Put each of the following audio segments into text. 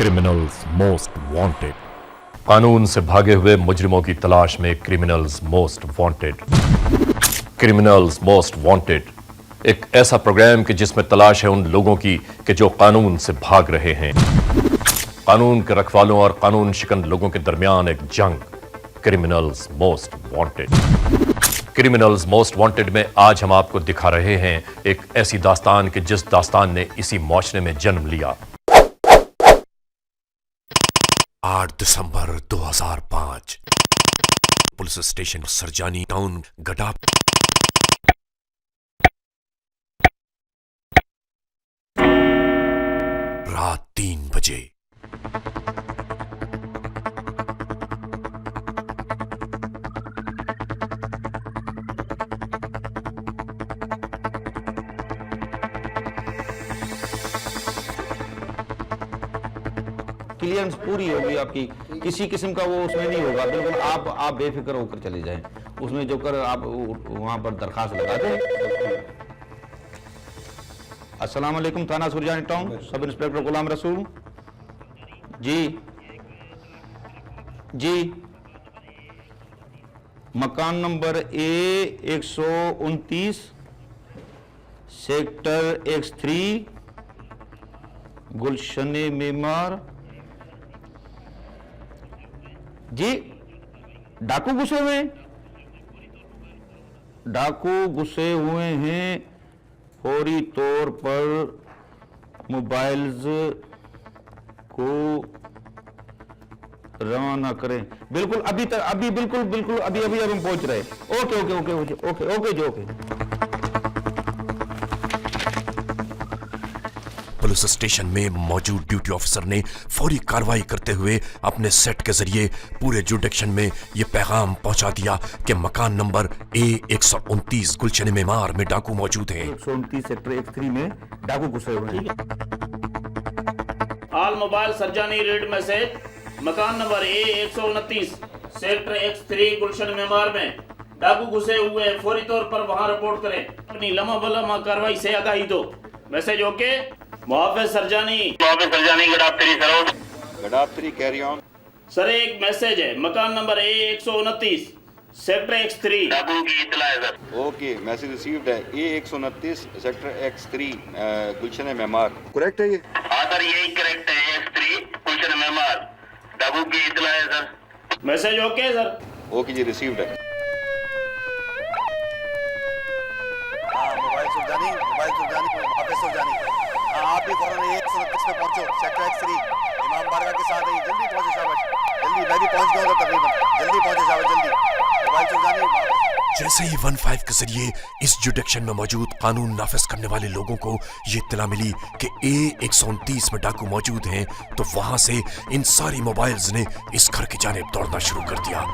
Criminals most wanted. कानून से भागे हुए मुजरिमों की तलाश में criminals most wanted. Criminals most wanted एक ऐसा प्रोग्राम कि जिसमें तलाश है उन लोगों की कि जो कानून से भाग रहे हैं। कानून के रखवालों और कानून शिकन लोगों के दरमियान एक जंग। Criminals most wanted. Criminals most wanted में आज हम आपको दिखा रहे हैं एक ऐसी दास्तान कि जिस दास्तान ने इसी मुआशरे में जन्म लिया। 8 दिसंबर 2005 पुलिस स्टेशन सरजानी टाउन गडा रात 3 बजे। क्लियरेंस पूरी होगी आपकी, किसी किस्म का वो उसमें नहीं होगा। बिल्कुल आप बेफिक्र होकर चले जाएं। उसमें जो कर आप वहां पर दरखास्त लगा दें। अस्सलाम वालेकुम, थाना Surjani town, sub inspector Ghulam Rasool जी। मकान नंबर A129 सेक्टर X3 गुलशन मेमार जी। डाकू घुसे हुए हैं फौरी तौर पर मोबाइल्स को रवाना करें। बिल्कुल अभी बिल्कुल अभी हम पहुंच रहे हैं। ओके। पुलिस स्टेशन में मौजूद ड्यूटी ऑफिसर ने फौरी कार्रवाई करते हुए अपने सेट के जरिए पूरे जुडिक्शन में यह पैगाम पहुंचा दिया कि मकान नंबर A129 गुलशन मेमार में डाकू मौजूद हैं। 129 सेक्टर X3 में डाकू घुसे हुए हैं। All mobile Sarjani read message मकान नंबर A129 सेक्टर X3 गुलशन मेमार में डाकू घुसे हुए हैं, फौरी तौर पर वहां रिपोर्ट करें। अपनी लम्हा बलमा कार्रवाई से आगाही दो। Message okay. मुहाफिज Surjani good afternoon carry on. Sir एक मैसेज है, मकान नंबर A129 सेक्टर X3 डाकू की इत्तला है सर। ओके, मैसेज रिसीव्ड है। A129 सेक्टर X3 गुलशन मेमार। करेक्ट है ये? हाँ सर, यही करेक्ट है। X3 गुलशन मेमार डाकू की इत्तला है sir. Message okay sir. Okay ji, received है। मोबाइल सुरजानी आप भी फौरन A129 पे पहुंचो। सेक्टर X3 इमाम बारगाह के साथ है। जल्दी पहुंचे शाबाश, जल्दी। मैं भी पहुंच गया हूं तकरीबन। जल्दी पहुंचे शाबाश, जल्दी। मोबाइल सुरजानी जैसे ही 15 के जरिए इस जुडिक्शन में मौजूद कानून नाफिज करने वाले लोगों को ये इत्तला मिली कि A129 में डाकू मौजूद हैं, तो वहां से इन सारी मोबाइल्स ने इस घर की जानिब दौड़ना शुरू कर दिया।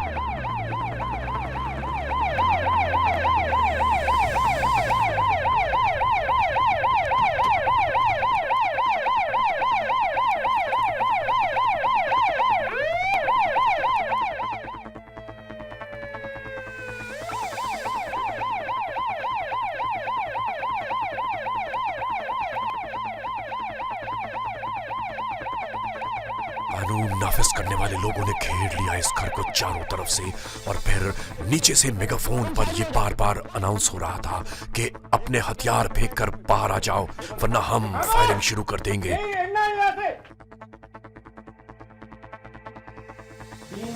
कानून नाफिज करने वाले लोगों ने घेर लिया इस घर को चारों तरफ से, और फिर नीचे से मेगाफोन पर यह बार बार अनाउंस हो रहा था कि अपने हथियार फेंक कर बाहर आ जाओ वरना हम फायरिंग शुरू कर देंगे। 3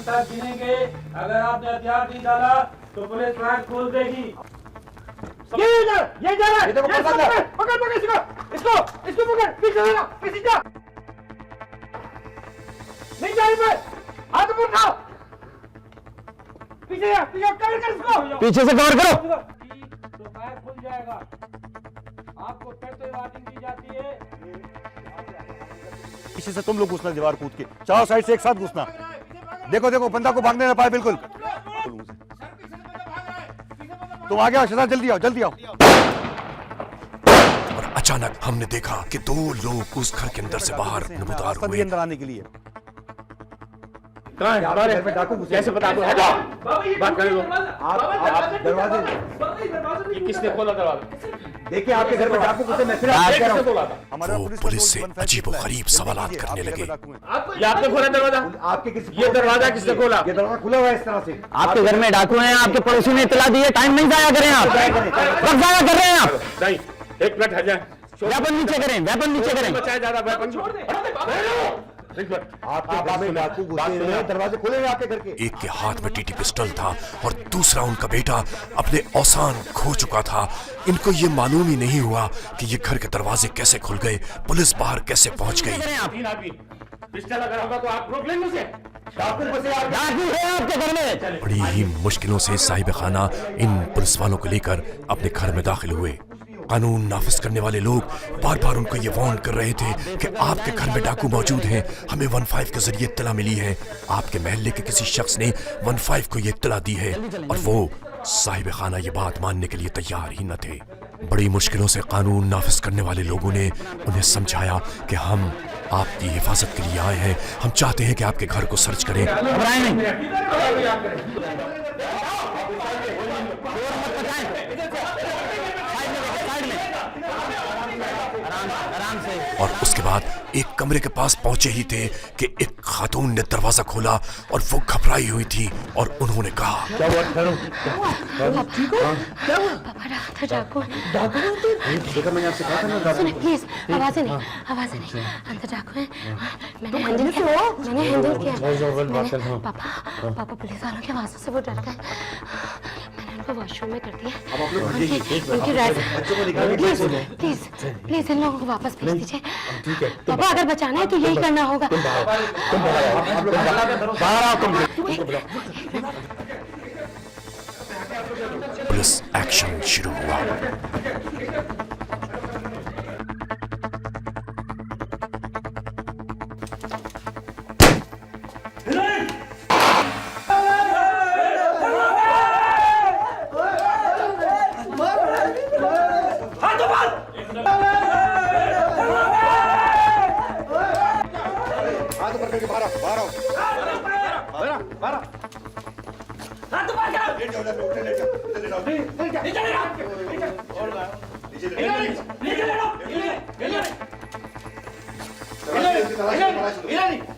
तक गिनेंगे। अगर आपने हथियार नहीं डाला तो पुलिस फायर खोल देगी। ये जा रहा है। पकड़ इसको पकड़। पीछे जा। नहीं जा रही मैं। हाथ ऊपर उठाओ। पीछे कवर कर इसको। पीछे से कवर करो। तो फायर खुल जाएगा। आपको फिर तो वार्निंग दी जाती है। पीछे से तुम लोग घुसना, दीवार कूद के चारों साइड से एक साथ घुसना। देखो बंदा को भागने ना पाए। बिल्कुल तुम आगे आओ शहजाद, जल्दी आओ। और अचानक हमने देखा कि 2 लोग उस घर के अंदर से बाहर नमूदार हुए। अंदर आने के लिए कहाँ है? हमारे घर में डाकू कैसे पता आपको? बात करें। आप दरवाजे, ये किसने खोला दरवाजा? देखिए आपके घर में डाकू घुसे, मैं फिर आपसे कह रहा हूं। हमारा वो पुलिस से अजीबोगरीब सवालात करने लगे। ये आपने खोला दरवाजा? आपके किसी ये दरवाजा किसने खोला? ये दरवाजा खुला हुआ है इस तरह से। आपके घर में डाकू हैं, आपके पड़ोसी ने इतला दी है, टाइम नहीं जाया करें आप। वक्त जाया कर रहे हैं आप। नहीं, एक मिनट हट जाए। वेपन नीचे करें, वेपन नीचे करें। बचाया जा रहा है, वेपन छोड़ दे। आपके घर में डाकू घुसे हैं, दरवाजे खुले हैं आपके घर के। एक के हाथ में टीटी पिस्टल था और दूसरा उनका बेटा अपने औसान खो चुका था। इनको ये मालूम ही नहीं हुआ कि ये घर के दरवाजे कैसे खुल गए, पुलिस बाहर कैसे पहुंच गई। पिस्टल अगर होगा तो आप रोक लेंगे उसे। डाकू घुसे आप, डाकू है आपके घर में। बड़ी ही मुश्किलों से साहिब खाना इन पुलिस वालों को लेकर अपने घर में दाखिल हुए। कानून नाफिज करने वाले लोग बार बार उनको ये वार्न कर रहे थे कि आपके घर में डाकू मौजूद हैं। हमें 15 के जरिए इत्तला मिली है, आपके महल्ले के किसी शख्स ने 15 को ये इत्तला दी है। और वो साहिब खाना ये बात मानने के लिए तैयार ही न थे। बड़ी मुश्किलों से कानून नाफिज करने वाले लोगों ने उन्हें समझाया कि हम आपकी हिफाजत के लिए आए हैं, हम चाहते हैं कि आपके घर को सर्च करें। और उसके बाद एक कमरे के पास पहुंचे ही थे कि एक खातून ने दरवाजा खोला और वो घबराई हुई थी और उन्होंने कहा, प्लीज आवाजें नहीं, अंदर डाकू है। मैंने हैंडल किया। पापा पुलिस वालों की आवाजों से वो डर गए। मैंने उनको वॉशरूम में कर दिया। उनकी राइट प्लीज इन लोगों को वापस भेज दीजिए। पापा अगर बचाना है तो यही करना होगा। पुलिस एक्शन शुरू हुआ।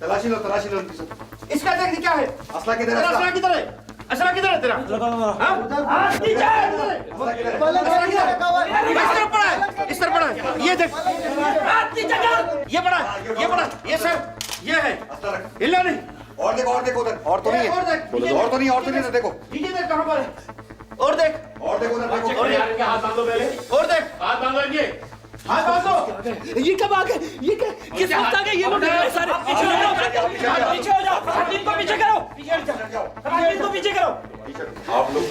तलाशी लो इसका टेक्निक क्या है? असला किधर है? असला किधर है तेरा? इस तरफ पड़ा है। ये देख, ये पड़ा, ये सर, ये है। हिलना नहीं। और देखो उधर, और तो नहीं है, देखो। ये देख कहाँ पर है? और देख उधर देखो। और यार इनके हाथ बांधो पहले। और देख, हाथ बांधो इनके। हाथ बांधो। ये कब आ गए? ये किस वक्त आ गए? ये लोग सारे पीछे हो जाओ। इनको पीछे करो। इनको पीछे करो। आप लोग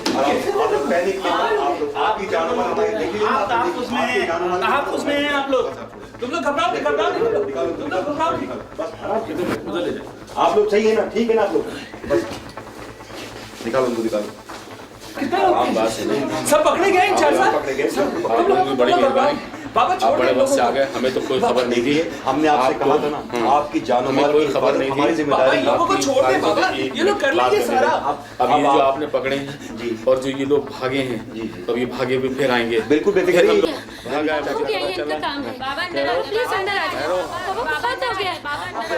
पैनिक मत, आप लोग आपकी जानो माल हमारी देखिए। आप तहफ़्फ़ुज़ में हैं आप लोग। तुम लोग घबराओ नहीं। तुम लोग घबराओ नहीं। बस आप लोग सही है ना? ठीक है ना आप लोग? बस निकालो उनको, निकालो। कितने लोग? सब पकड़े गए इन चार साल? पकड़े गए सब। तुम लोग बड़ी मेहरबानी। बाबा छोड़ दे लोगों को। आगे हमें तो कोई खबर नहीं थी। हमने आपसे कहा था ना, आपकी जानो माल कोई खबर नहीं थी। हमारी जिम्मेदारी। लोगों को छोड़ दे बाबा, ये लोग कर लेंगे सारा। अब ये जो आपने पकड़े हैं जी, और जो ये लोग भागे हैं जी, तो ये भागे भी फिर आएंगे। बिल्कुल बेफिक्र रहिए।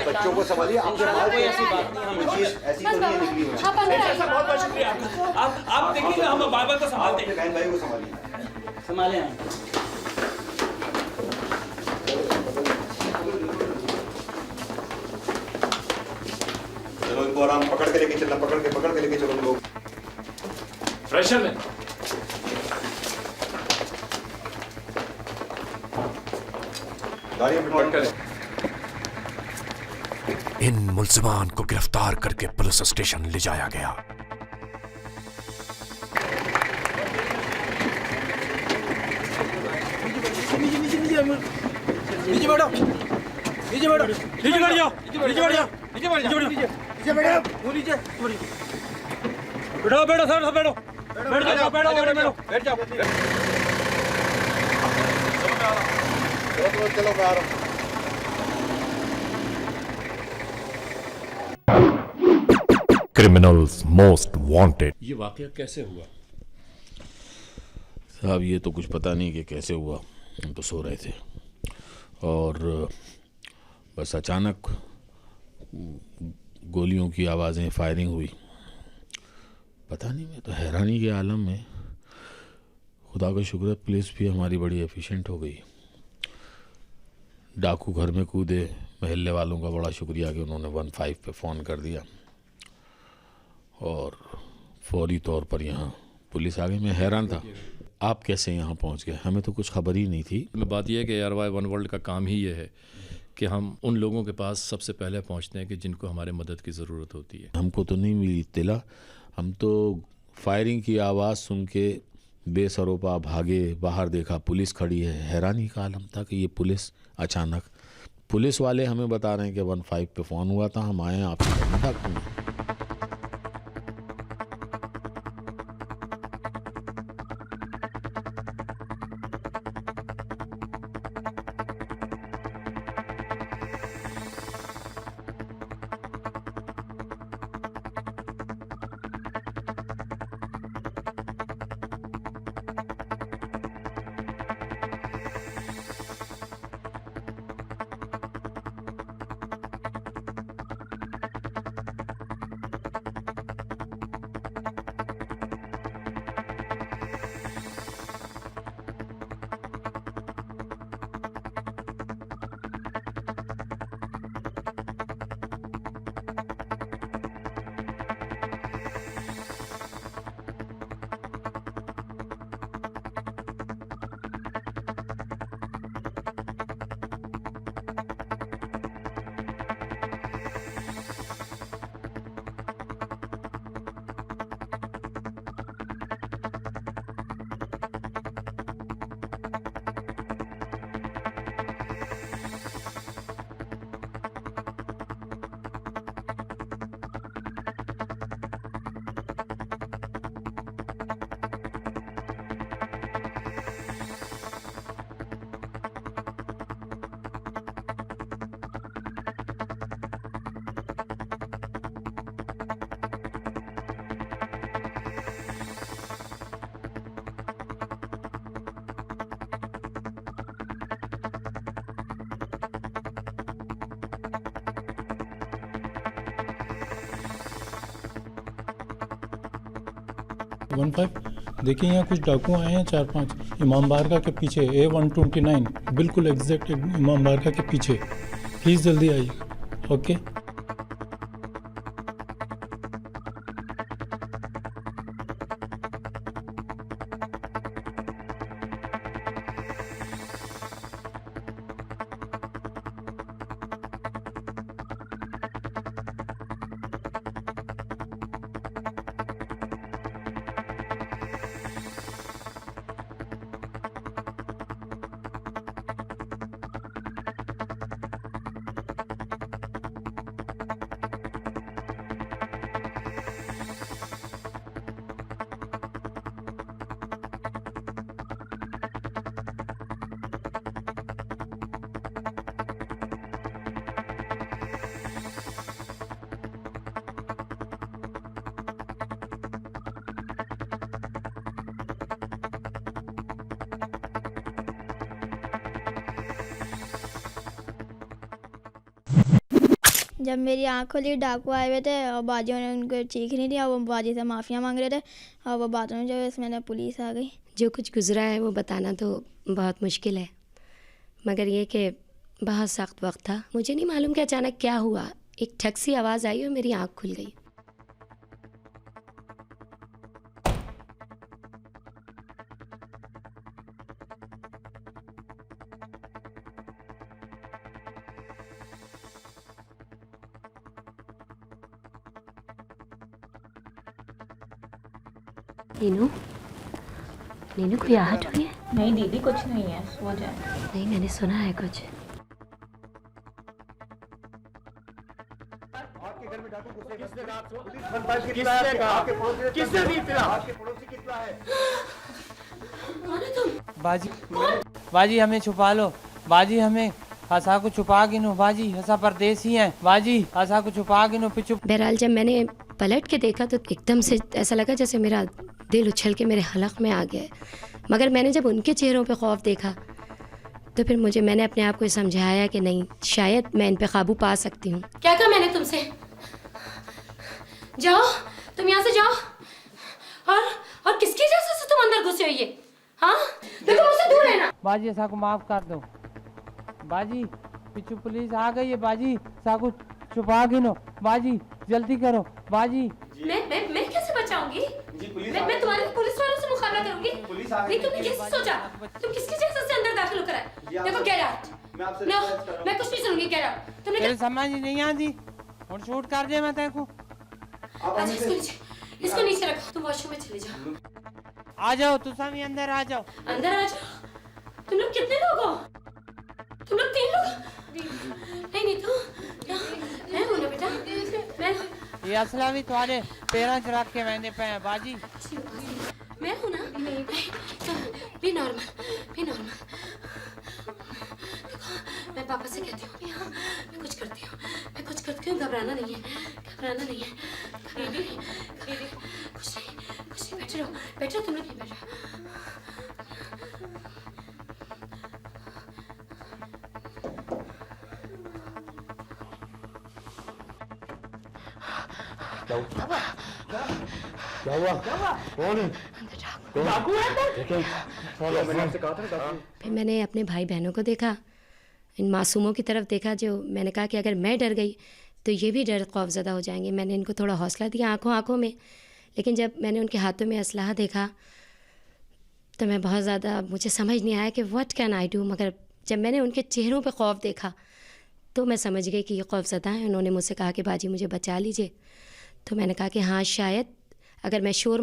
बच्चों को संभालिए, आपके माल को ऐसी बात नहीं, ऐसी तो नहीं निकली हुई। ऐसा बहुत बहुत शुक्रिया आपका। आप देखिए हम बाबा को संभालते हैं। बहन भाई को संभालिए। संभाले चलो इनको आराम पकड़ के लेके चलना, पकड़ के लेके चलो लोग। प्रेशर में गाड़ी में पकड़ कर इन मुल्जिमान को गिरफ्तार करके पुलिस स्टेशन ले जाया गया। नीचे बैठो। नीचे बैठ जाओ। बैठो सर, बैठ जाओ। चलो मैं आ रहा हूँ। Criminals most wanted. ये वाकया कैसे हुआ? साहब ये तो कुछ पता नहीं कि कैसे हुआ, हम तो सो रहे थे और बस अचानक गोलियों की आवाज़ें, फायरिंग हुई। पता नहीं, मैं तो हैरानी के आलम में। खुदा का शुक्र है पुलिस भी हमारी बड़ी एफिशिएंट हो गई। डाकू घर में कूदे, महल्ले वालों का बड़ा शुक्रिया कि उन्होंने 15 पे फ़ोन कर दिया और फौरी तौर पर यहाँ पुलिस आ गई। मैं हैरान था, आप कैसे यहाँ पहुँच गए, हमें तो कुछ खबर ही नहीं थी। बात यह है कि ARY वन वर्ल्ड का काम ही ये है कि हम उन लोगों के पास सबसे पहले पहुँचते हैं कि जिनको हमारे मदद की ज़रूरत होती है। हमको तो नहीं मिली इत्तला, हम तो फायरिंग की आवाज़ सुन के बेसरोपा भागे, बाहर देखा पुलिस खड़ी है। हैरानी का आलम था कि ये पुलिस अचानक, पुलिस वाले हमें बता रहे हैं कि 15 पे फ़ोन हुआ था, हम आए, आपको डाकू में। देखिए यहाँ कुछ डाकू आए हैं 4-5 इमाम बारगाह के पीछे, A129 बिल्कुल एग्जैक्ट इमाम बारगाह के पीछे। प्लीज़ जल्दी आइए। ओके। जब मेरी आँख खुली डाकू आए हुए थे और बाजियों ने उनको चीख नहीं दिया, वो बाजी से माफ़िया मांग रहे थे और वो बात में जो है इसमें पुलिस आ गई। जो कुछ गुजरा है वो बताना तो बहुत मुश्किल है, मगर ये कि बहुत सख्त वक्त था। मुझे नहीं मालूम कि अचानक क्या हुआ, एक ठक सी आवाज़ आई और मेरी आँख खुल गई। नीनू, नीनू कोई आहट हुई है? नहीं दीदी कुछ नहीं है, सो जाए। नहीं, मैंने सुना है कुछ। किसने दी इत्तला? बाजी, बाजी हमें छुपा लो, बाजी हमें हसा को छुपा गिनो, बाजी हसा परदेसी हैं, बाजी हसा को छुपा गिनो पिछू। बहरहाल जब मैंने पलट के देखा तो एकदम से ऐसा लगा जैसे मेरा दिल उछल के मेरे हलक में आ गया। मगर मैंने जब उनके चेहरों पे खौफ देखा तो फिर मैंने अपने आप को समझाया कि नहीं, शायद मैं इन पे काबू पा सकती हूँ। क्या कहा मैंने तुमसे? जाओ, तुम यहाँ से जाओ। और किसकी इजाज़त से तुम अंदर घुसे हो ये? हाँ, देखो मुझसे दूर रहना। बाजी साकू माफ कर दो। बाजी पीछे पुलिस आ गई है। बाजी साकू छुपा गिनो। बाजी जल्दी करो। बाजी मैं कैसे बचाऊंगी? मैं तुम्हारे पुलिस वालों से मुकाबला करूंगी? नहीं, तुमने कैसे सोचा? तुम किसकी इजाज़त से अंदर दाखिल होकर आए? देखो गेट आउट। नो, मैं कुछ नहीं सुनूंगी। Get out. तुमने तेरे समझ नहीं आती और शूट कर दे मैं तेरे को। अच्छा, इसको नीचे रखो। तुम वॉशरूम में चले जाओ। आ जाओ, तुम सभी अंदर आ जाओ। अंदर आ जाओ। तुम लोग कितने लोग हो? तुम लोग 3 लोग? नहीं तो मैं हूँ ना बेटा। ये असला भी तुम्हारे पैरों च रख के मैंने पे बाजी। मैं हूँ ना। B normal. देखो, मैं पापा से कहती हूँ मैं कुछ करती हूँ। घबराना नहीं है। कुछ नहीं। बैठे रहो। तुम लोग बैठ रहो। क्या हुआ? कौन है? फिर मैंने अपने भाई बहनों को देखा, इन मासूमों की तरफ देखा, जो मैंने कहा कि अगर मैं डर गई तो ये भी डर खौफज़दा हो जाएंगे। मैंने इनको थोड़ा हौसला दिया आंखों में, लेकिन जब मैंने उनके हाथों में असलहा देखा तो मैं बहुत ज़्यादा, मुझे समझ नहीं आया कि व्हाट कैन आई डू। मगर जब मैंने उनके चेहरों पे खौफ देखा तो मैं समझ गई कि ये खौफज़दा हैं। उन्होंने मुझसे कहा कि बाजी मुझे बचा लीजिए। तो मैंने कहा कि हाँ, शायद अगर मैं शोर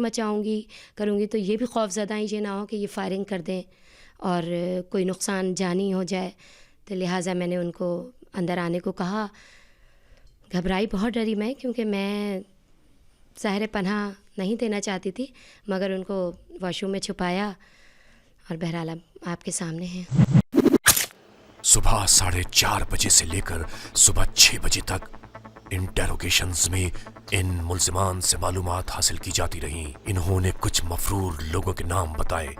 करूँगी तो ये भी खौफज़दा हैं, ये ना हो कि ये फायरिंग कर दें और कोई नुकसान जानी हो जाए। तो लिहाजा मैंने उनको अंदर आने को कहा। घबराई, बहुत डरी मैं, क्योंकि मैं ज़ाहिर पनाह नहीं देना चाहती थी, मगर उनको वॉशरूम में छुपाया और बहरहाल अब आपके सामने हैं। सुबह 4:30 बजे से लेकर सुबह 6 बजे तक इंटेरोगेशंस में इन मुल्जिमान से मालूमात हासिल की जाती रहीं। इन्होंने कुछ मफरूर लोगों के नाम बताए।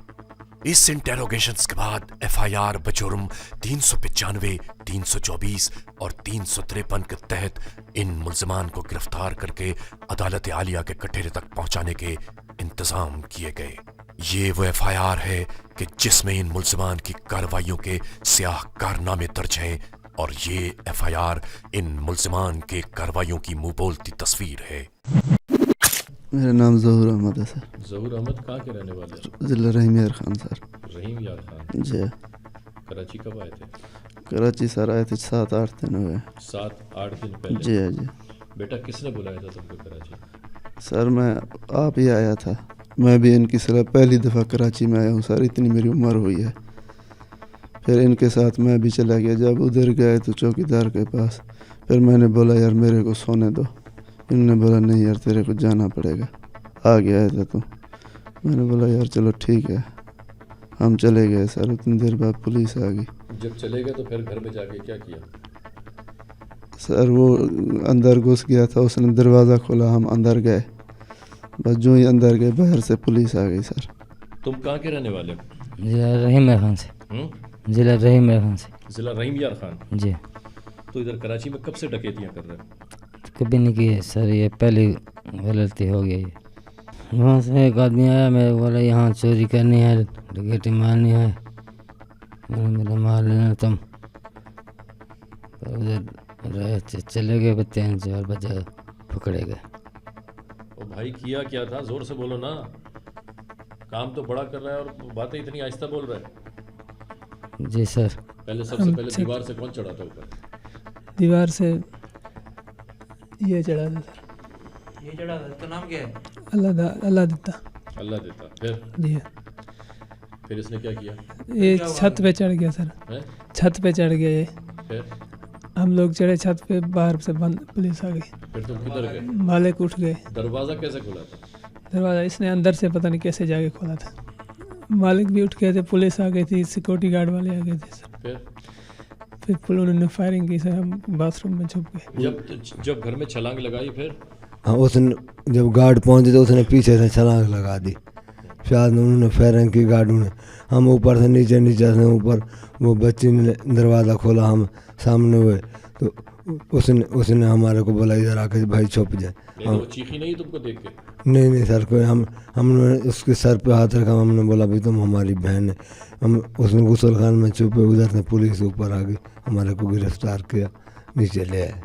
इस इंटेरोगेशंस के बाद FIR बजुर्म 395, 324 और 353 के तहत इन मुल्जिमान को गिरफ्तार करके अदालत आलिया के कटहरे तक पहुंचाने के इंतजाम किए गए। ये वो FIR है कि जिसमें इन मुल्जिमान की कार्रवाइयों के स्याह कारनामे दर्ज हैं, और ये FIR इन मुल्जिमान के कार्रवाइयों की मुंह बोलती तस्वीर है। मेरा नाम ज़हूर अहमद है सर। ज़हूर अहमद कहाँ के रहने वाले हैं? ज़िला रहीम यार खान सर। रहीम यार खान जी। कराची कब आए थे? कराची सर आए थे 7-8 दिन हुए। 7-8 दिन पहले? जी। बेटा किसने बुलाया था तुमको कराची? सर मैं आप ही आया था। मैं भी इनकी सलाह पहली दफ़ा कराची में आया हूँ सर, इतनी मेरी उम्र हुई है। फिर इनके साथ मैं भी चला गया। जब उधर गए तो चौकीदार के पास, फिर मैंने बोला यार मेरे को सोने दो। इन्होंने बोला नहीं यार तेरे को जाना पड़ेगा, आ गया था तो। मैंने बोला यार चलो ठीक है, हम चले गए सर। उतनी देर बाद पुलिस आ गई। जब चले गए तो फिर घर में जाके क्या किया? सर वो अंदर घुस गया था, उसने दरवाज़ा खोला, हम अंदर गए। बस जो ही अंदर गए बाहर से पुलिस आ गई सर। तुम कहाँ के रहने वाले हो? ज़िला रहीम यार खान से। ज़िला रहीम यार खान से। ज़िला रहीम यार खान जी। तो इधर कराची में कब से डकैतियाँ कर रहे हो? कभी नहीं की है सर, ये पहली गलती हो गई है। वहाँ से एक आदमी आया, मेरे बोला यहाँ चोरी करनी है, डकैती मारनी है। मैंने बोला मार लेना तुम। उधर चले गए, 3-4 बजे पकड़े गए। ओ भाई किया क्या था? जोर से बोलो ना, काम तो बड़ा कर रहा है और बातें इतनी आहिस्ता बोल रहा है। जी सर। पहले सबसे पहले दीवार से कौन चढ़ा था ऊपर? दीवार से ये चढ़ा था सर। ये चढ़ा था। तो नाम क्या है? अल्लाह देता। अल्लाह देता। फिर? जी। फिर इसने क्या किया? ये छत पे चढ़ गया सर। छत पे चढ़ गया ये। फिर? हम लोग चढ़े छत पे, बाहर से बंद, पुलिस आ गई। फिर तुम किधर गए? मालिक उठ गए। दरवाज़ा कैसे खुला था? दरवाज़ा इसने अंदर से पता नहीं कैसे जाके खोला था। मालिक भी उठ गए थे, पुलिस आ गई थी, सिक्योरिटी गार्ड वाले आ गए थे सर। फिर उन्होंने फायरिंग की सर, हम बाथरूम में छुप गए। जब घर में छलांग लगाई फिर? हाँ, उसने जब गार्ड पहुंचे तो उसने पीछे से छलांग लगा दी। शायद उन्होंने फायरिंग की गाड़ियों ने। हम ऊपर से नीचे, नीचे से ऊपर, वो बच्ची ने दरवाज़ा खोला, हम सामने हुए तो उसने हमारे को बोला इधर आके भाई छुप जाए। वो चीखी नहीं तुमको देख के? नहीं सर, कोई हमने उसके सर पे हाथ रखा, हमने बोला भाई तुम हमारी बहन है। हम उसने गुसल खान में छुपे, उधर से पुलिस ऊपर आ गई, हमारे को गिरफ्तार किया, नीचे ले आए।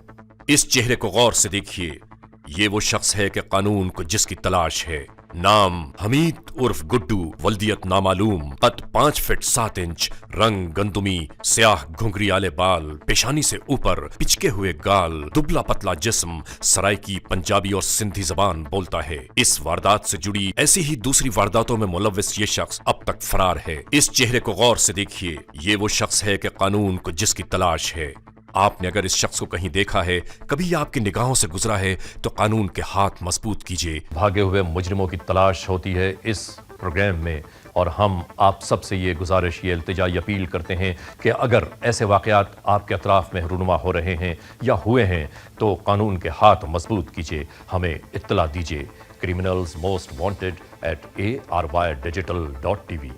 इस चेहरे को गौर से देखिए, ये वो शख्स है कि कानून को जिसकी तलाश है। नाम हमीद उर्फ गुड्डू, वल्दियत नामालूम, कद 5 फीट 7 इंच, रंग गंदुमी, स्याह घुंघरी वाले बाल, पेशानी से ऊपर पिचके हुए गाल, दुबला पतला जिस्म, सराइकी, पंजाबी और सिंधी जबान बोलता है। इस वारदात से जुड़ी ऐसी ही दूसरी वारदातों में मुलव्विस ये शख्स अब तक फरार है। इस चेहरे को गौर से देखिए, ये वो शख्स है कि कानून को जिसकी तलाश है। आपने अगर इस शख्स को कहीं देखा है, कभी आपकी निगाहों से गुजरा है, तो कानून के हाथ मजबूत कीजिए। भागे हुए मुजरिमों की तलाश होती है इस प्रोग्राम में, और हम आप सबसे ये गुजारिश, ये इल्तिजा, ये अपील करते हैं कि अगर ऐसे वाक़यात आपके अतराफ में रूनुमा हो रहे हैं या हुए हैं तो कानून के हाथ मजबूत कीजिए, हमें इत्तला दीजिए। criminals most wanted at arywdigital.tv